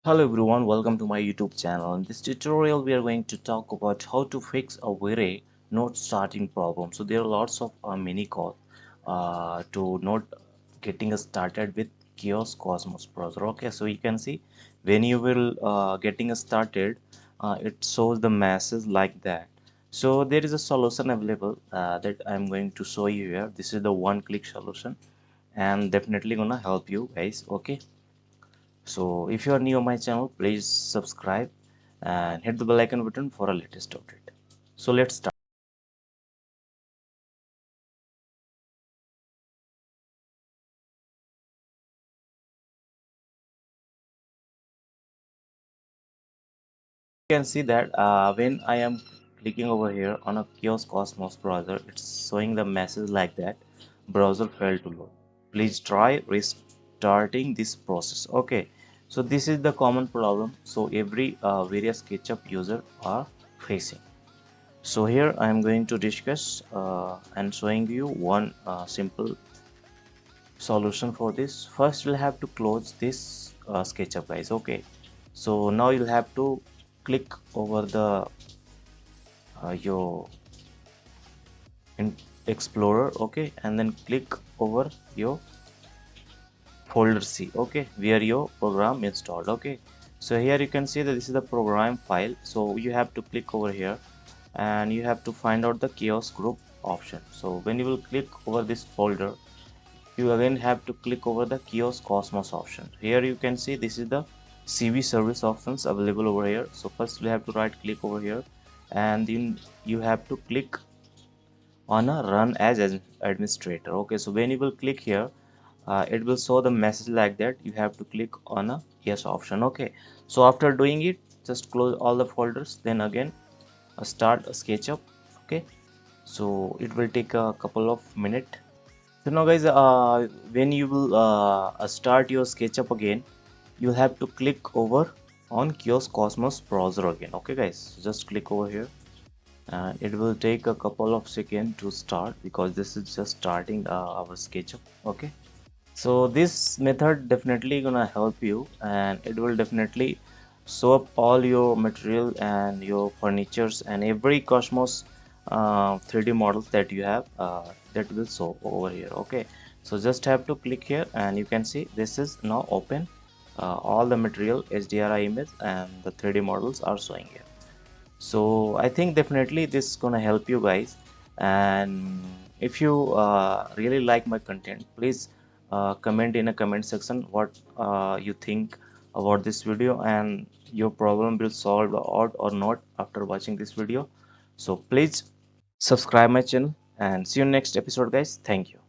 Hello everyone, welcome to my YouTube channel. In this tutorial, we are going to talk about how to fix a Vray not starting problem. So there are lots of mini calls to not getting started with Chaos Cosmos browser. Okay, so you can see when you will getting started, it shows the message like that. So there is a solution available that I'm going to show you here. This is the one-click solution, and definitely gonna help you guys. Okay. So if you are new on my channel, please subscribe and hit the bell icon button for a latest update. So let's start. You can see that when I am clicking over here on a Kiosk Cosmos browser, it's showing the message like that: browser failed to load. Please try restarting this process. Okay, so this is the common problem. So every various SketchUp user are facing. So here I am going to discuss and showing you one simple solution for this. First we'll have to close this SketchUp, guys. Okay, so now you'll have to click over the your in Explorer, okay, and then click over your folder C, okay, where your program installed. Okay, so here you can see that this is the program file. So you have to click over here and you have to find out the chaos group option. So when you will click over this folder, you again have to click over the Kiosk Cosmos option. Here you can see this is the CV service options available over here. So first we have to right click over here, and then you have to click on a run as administrator. Okay, so when you will click here, it will show the message like that. You have to click on a yes option. Okay, so after doing it, just close all the folders, then again start a SketchUp. Okay, so it will take a couple of minutes. So now guys, when you will start your SketchUp again, you'll have to click over on Kiosk Cosmos browser again. Okay guys, so just click over here and it will take a couple of seconds to start because this is just starting our SketchUp. Okay, so this method definitely gonna help you, and it will definitely show up all your material and your furnitures and every Cosmos 3D models that you have, that will show over here. Okay, so just have to click here and you can see this is now open. All the material HDRI image and the 3D models are showing here. So I think definitely this is gonna help you guys. And if you really like my content, please comment in a comment section what you think about this video, and your problem will solve or not after watching this video. So please subscribe my channel and see you next episode, guys. Thank you.